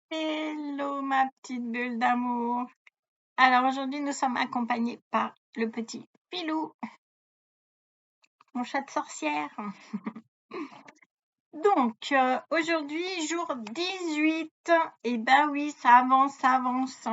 Hello ma petite bulle d'amour. Alors aujourd'hui nous sommes accompagnés par le petit Pilou, mon chat de sorcière. Donc aujourd'hui jour 18. Et ben oui, ça avance, ça avance.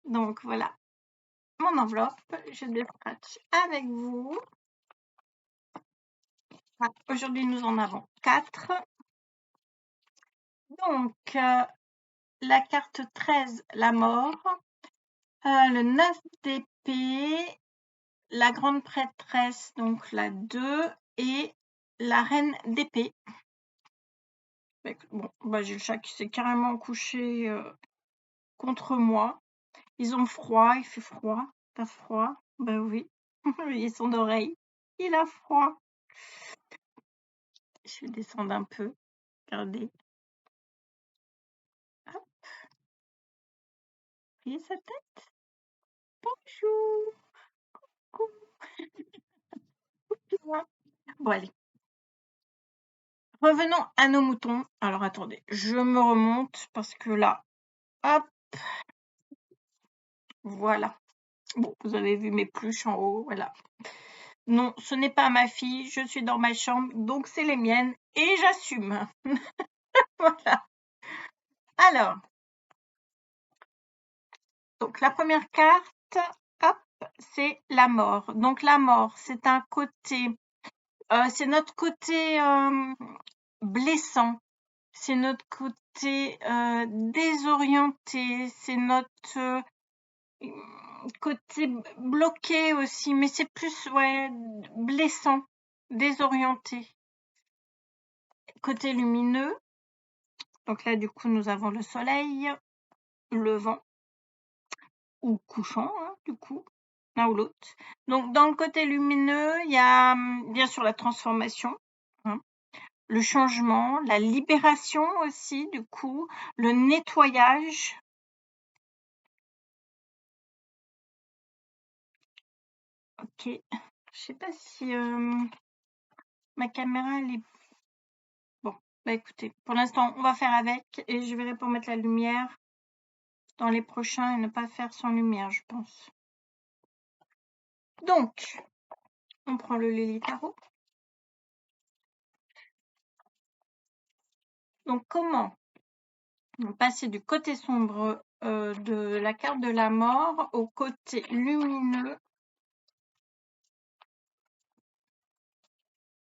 Donc voilà mon enveloppe, je décroche avec vous. Ah, aujourd'hui nous en avons 4. Donc la carte 13, la mort. Le 9 d'épée, la grande prêtresse, donc la 2, et la reine d'épée. Bon, bah, j'ai le chat qui s'est carrément couché contre moi. Ils ont froid, il fait froid. T'as froid? Bah oui. Et son oreille, il a froid. Je vais descendre un peu. Regardez. Hop. Voyez sa tête? Bonjour. Coucou. Bon, allez. Revenons à nos moutons. Alors, attendez, je me remonte parce que là, hop, voilà. Bon, vous avez vu mes pluches en haut, voilà. Non, ce n'est pas ma fille, je suis dans ma chambre, donc c'est les miennes et j'assume. Voilà. Alors, donc la première carte, hop, c'est la mort. Donc la mort, c'est un côté, c'est notre côté blessant, c'est notre côté désorienté, c'est notre côté bloqué aussi, mais c'est plus ouais, blessant, désorienté. Côté lumineux, donc là du coup nous avons le soleil levant ou couchant, hein, du coup, l'un ou l'autre. Donc dans le côté lumineux, il y a bien sûr la transformation, hein, le changement, la libération aussi du coup, le nettoyage. Ok, je sais pas si ma caméra elle est... Bon, bah écoutez, pour l'instant on va faire avec et je verrai pour mettre la lumière dans les prochains et ne pas faire sans lumière, je pense. Donc, on prend le Lily Tarot. Donc, comment passer du côté sombre de la carte de la mort au côté lumineux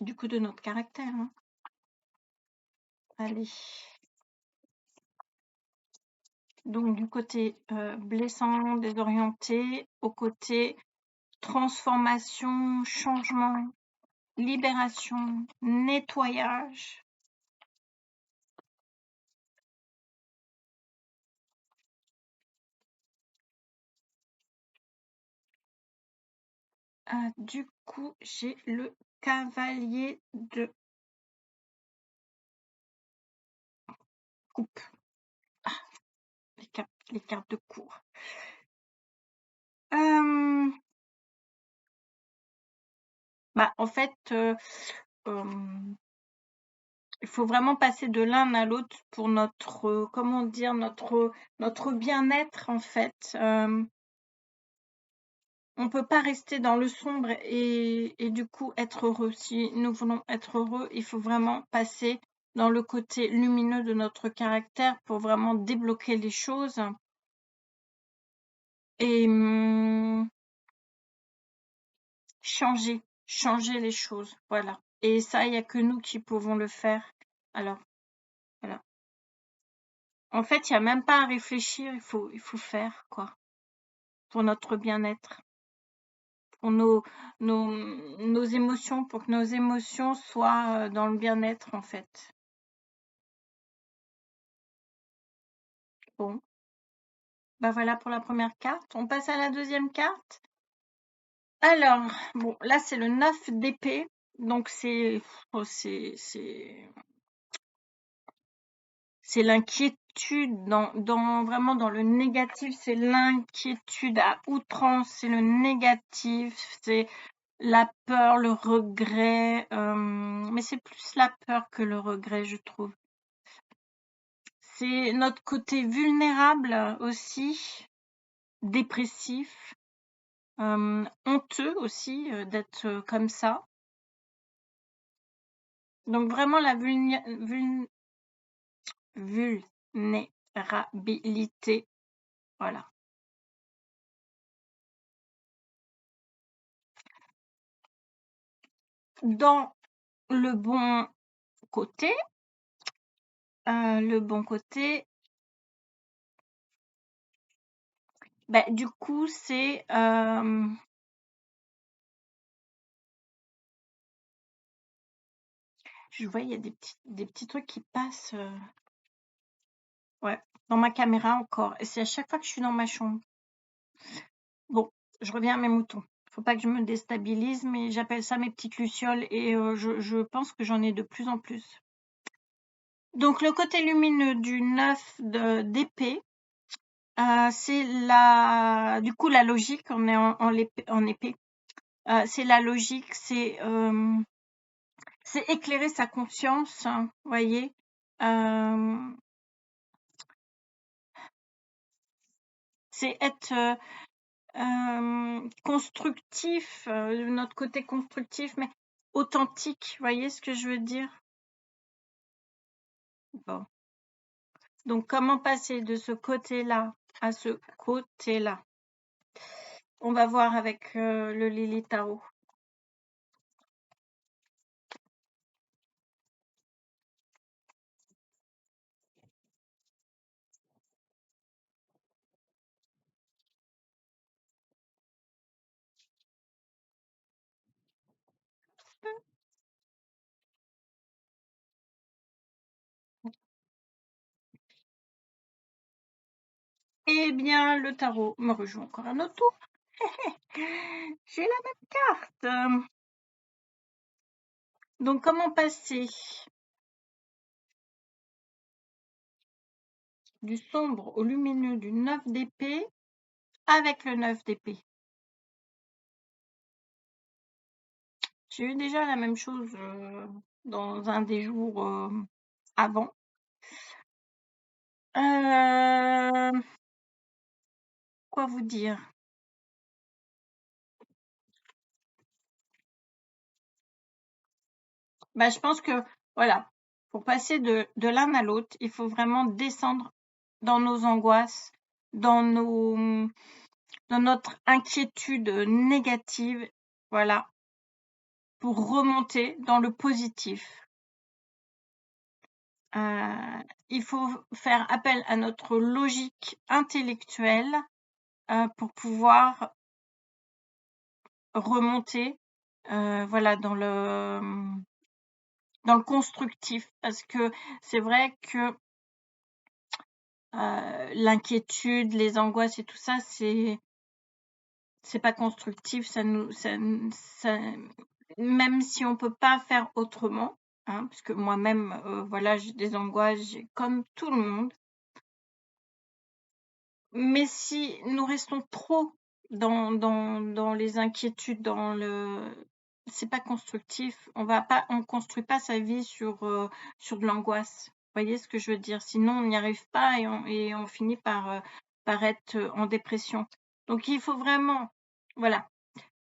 du coup de notre caractère, hein. Allez. Donc, du côté blessant, désorienté, au côté transformation, changement, libération, nettoyage. Du coup, j'ai le cavalier de coupe. Ah, les cartes de cour. Bah, en fait, il faut vraiment passer de l'un à l'autre pour notre, comment dire, notre bien-être, en fait. On peut pas rester dans le sombre et du coup être heureux. Si nous voulons être heureux, il faut vraiment passer dans le côté lumineux de notre caractère pour vraiment débloquer les choses et changer les choses, voilà. Et ça, il n'y a que nous qui pouvons le faire. Alors, voilà. En fait, il n'y a même pas à réfléchir, il faut faire, quoi, pour notre bien-être, pour nos émotions, pour que nos émotions soient dans le bien-être, en fait. Bon, bah voilà pour la première carte. On passe à la deuxième carte. Alors, bon, là, c'est le 9 d'épée. Donc, c'est l'inquiétude vraiment dans le négatif. C'est l'inquiétude à outrance. C'est le négatif. C'est la peur, le regret. Mais c'est plus la peur que le regret, je trouve. c'est notre côté vulnérable aussi, dépressif, honteux aussi d'être comme ça. Donc vraiment la vulnérabilité, voilà. Dans le bon côté, bah, du coup, c'est je vois, il y a des petits trucs qui passent ouais, dans ma caméra encore. Et c'est à chaque fois que je suis dans ma chambre. Bon, je reviens à mes moutons. Faut pas que je me déstabilise, mais j'appelle ça mes petites lucioles et je pense que j'en ai de plus en plus. Donc le côté lumineux du 9 d'épée, c'est du coup la logique, on est en épée. C'est la logique, c'est éclairer sa conscience, hein, vous voyez. C'est être constructif, notre côté constructif, mais authentique, vous voyez ce que je veux dire? Bon. Donc, comment passer de ce côté-là à ce côté-là? On va voir avec le Lily Tarot. Eh bien, le tarot me rejoue encore un autre tour. J'ai la même carte. Donc, comment passer du sombre au lumineux du 9 d'épée avec le 9 d'épée? J'ai eu déjà la même chose dans un des jours avant. Quoi vous dire? Bah, je pense que, voilà, pour passer de l'un à l'autre, il faut vraiment descendre dans nos angoisses, dans notre inquiétude négative, voilà, pour remonter dans le positif. Il faut faire appel à notre logique intellectuelle pour pouvoir remonter, voilà, dans le constructif, parce que c'est vrai que l'inquiétude, les angoisses et tout ça, c'est pas constructif. Ça même si on peut pas faire autrement, hein, parce que moi-même, voilà, j'ai des angoisses, comme tout le monde. Mais si nous restons trop dans les inquiétudes, c'est pas constructif. On construit pas sa vie sur de l'angoisse. Vous voyez ce que je veux dire? Sinon, on n'y arrive pas et on finit par être en dépression. Donc, il faut vraiment, voilà,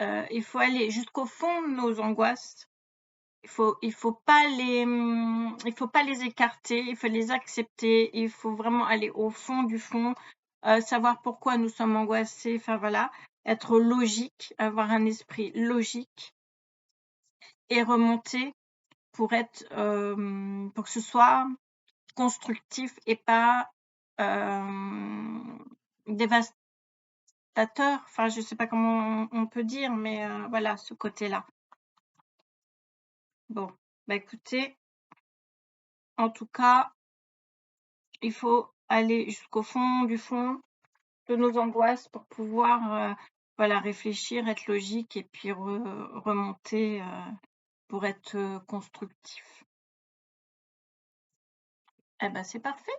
il faut aller jusqu'au fond de nos angoisses. Il faut pas les écarter, il faut les accepter, il faut vraiment aller au fond du fond, savoir pourquoi nous sommes angoissés, enfin voilà, être logique, avoir un esprit logique et remonter pour que ce soit constructif et pas dévastateur. Enfin, je sais pas comment on peut dire, mais voilà, ce côté-là. Bon, bah écoutez, en tout cas, il faut aller jusqu'au fond du fond de nos angoisses pour pouvoir voilà, réfléchir, être logique et puis remonter pour être constructif. Eh ben, c'est parfait.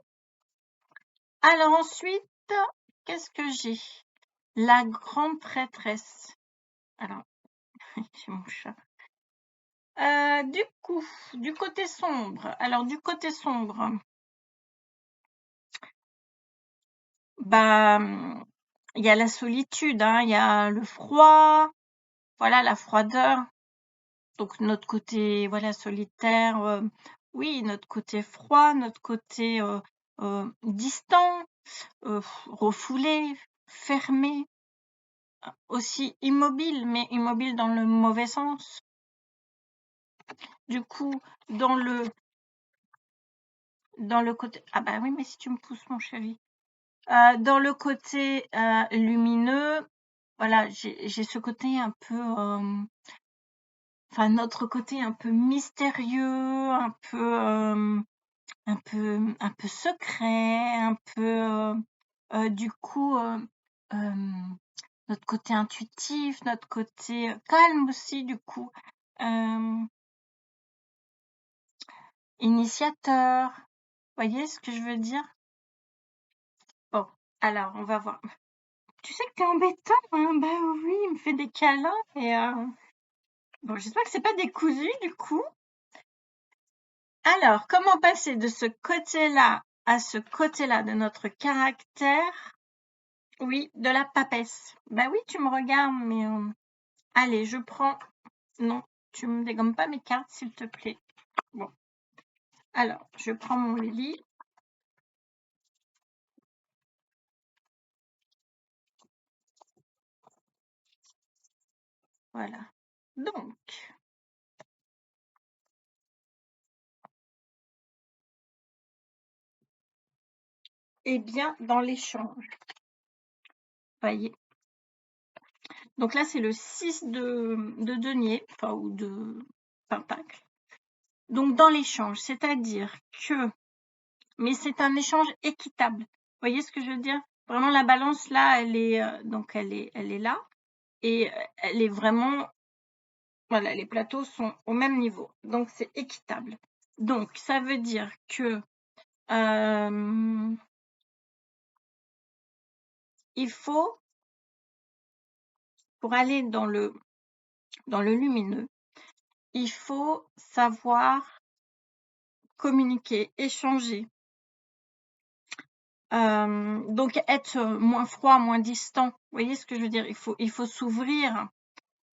Alors ensuite, qu'est-ce que j'ai? La grande prêtresse. Alors, j'ai mon chat. Du coup, du côté sombre. Alors, du côté sombre, bah, il y a la solitude, hein, il y a le froid, voilà, la froideur. Donc notre côté, voilà, solitaire, oui, notre côté froid, notre côté, distant, refoulé, fermé, aussi immobile, mais immobile dans le mauvais sens. Du coup, dans le côté, ah bah oui, mais si tu me pousses, mon chéri. Dans le côté lumineux, voilà, j'ai ce côté un peu, enfin notre côté un peu mystérieux, un peu secret, un peu, du coup, notre côté intuitif, notre côté calme aussi, du coup, initiateur. Voyez ce que je veux dire? Bon, alors on va voir. Tu sais que t'es embêtant, hein? Bah oui, il me fait des câlins et bon, j'espère que c'est pas décousu du coup. Alors, comment passer de ce côté-là à ce côté-là de notre caractère? Oui, de la papesse. Bah oui, tu me regardes, mais allez, je prends. Non, tu me dégommes pas mes cartes, s'il te plaît. Bon, alors, je prends mon Lily. Voilà. Donc, eh bien, dans l'échange, voyez. Donc là, c'est le 6 de denier, enfin, ou de pentacle. Donc, dans l'échange, c'est-à-dire que, mais c'est un échange équitable. Vous voyez ce que je veux dire? Vraiment, la balance, là, elle est, donc, elle est là. Et elle est vraiment, voilà, les plateaux sont au même niveau. Donc, c'est équitable. Donc, ça veut dire que il faut, pour aller dans le lumineux, il faut savoir communiquer, échanger. Donc être moins froid, moins distant. Vous voyez ce que je veux dire? Il faut s'ouvrir,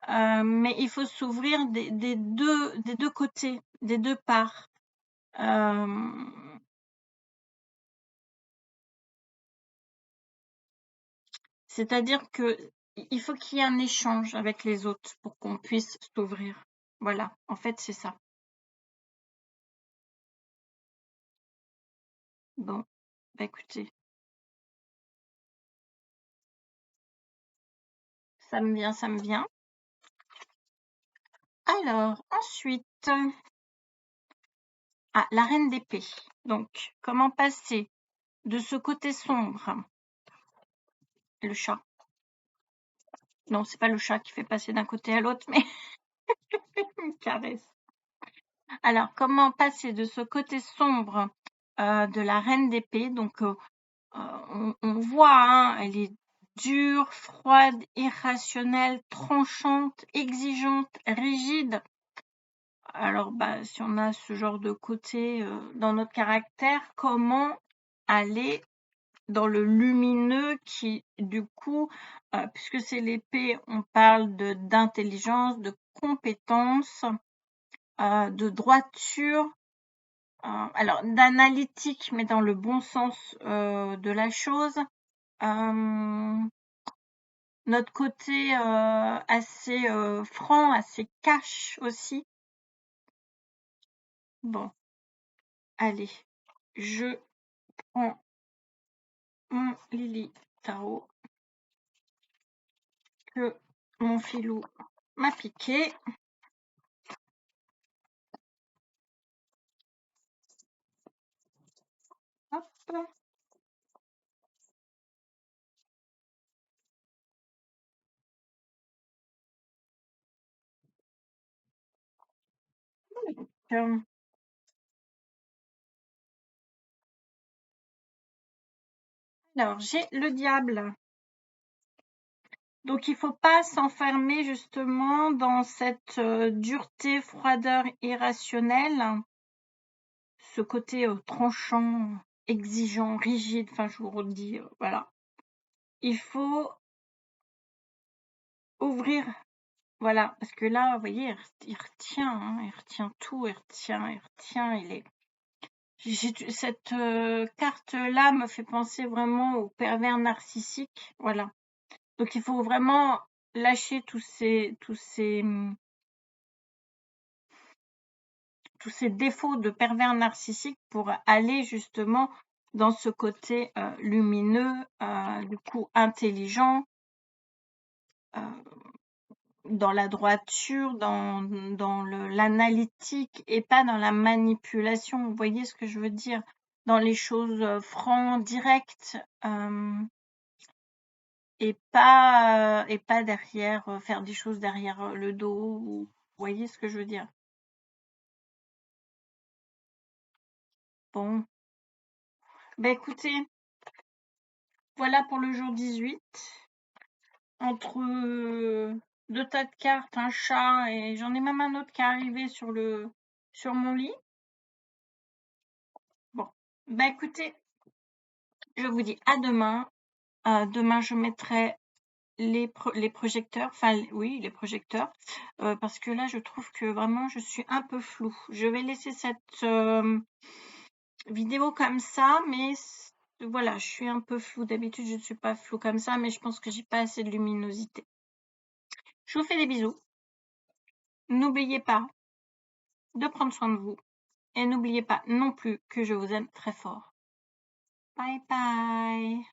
mais il faut s'ouvrir des deux côtés, des deux parts. C'est-à-dire que il faut qu'il y ait un échange avec les autres pour qu'on puisse s'ouvrir. Voilà, en fait, c'est ça. Bon, bah écoutez, ça me vient, ça me vient. Alors, ensuite, la reine d'épée. Donc, comment passer de ce côté sombre, le chat. Non, c'est pas le chat qui fait passer d'un côté à l'autre, mais une caresse. Alors, comment passer de ce côté sombre de la reine d'épée? Donc, on voit, hein, elle est dure, froide, irrationnelle, tranchante, exigeante, rigide. Alors, bah, si on a ce genre de côté dans notre caractère, comment aller dans le lumineux qui, du coup, puisque c'est l'épée, on parle d'intelligence, de compétence, de droiture, alors d'analytique, mais dans le bon sens de la chose. Notre côté assez franc, assez cash aussi. Bon, allez, je prends mon Lily Tarot que mon filou m'a piqué. Hop. Alors, j'ai le diable. Donc, il ne faut pas s'enfermer justement dans cette dureté, froideur irrationnelle, ce côté tranchant, exigeant, rigide, enfin, je vous redis, voilà. il faut ouvrir, voilà, parce que là, vous voyez, il retient, hein, il retient tout, il retient, il est... Cette carte-là me fait penser vraiment au pervers narcissique, voilà. Donc il faut vraiment lâcher tous ces défauts de pervers narcissique pour aller justement dans ce côté lumineux, du coup intelligent, dans la droiture, dans l'analytique et pas dans la manipulation. Vous voyez ce que je veux dire? Dans les choses francs, directes, et pas derrière, faire des choses derrière le dos. Vous voyez ce que je veux dire? Bon, bah écoutez, voilà pour le jour 18. Entre deux tas de cartes, un chat et j'en ai même un autre qui est arrivé sur mon lit. Bon, bah écoutez, je vous dis à demain. Demain, je mettrai les projecteurs, enfin oui, les projecteurs, parce que là, je trouve que vraiment, je suis un peu floue. Je vais laisser cette vidéo comme ça, mais voilà, je suis un peu floue. D'habitude, je ne suis pas floue comme ça, mais je pense que j'ai pas assez de luminosité. Je vous fais des bisous. N'oubliez pas de prendre soin de vous. Et n'oubliez pas non plus que je vous aime très fort. Bye bye.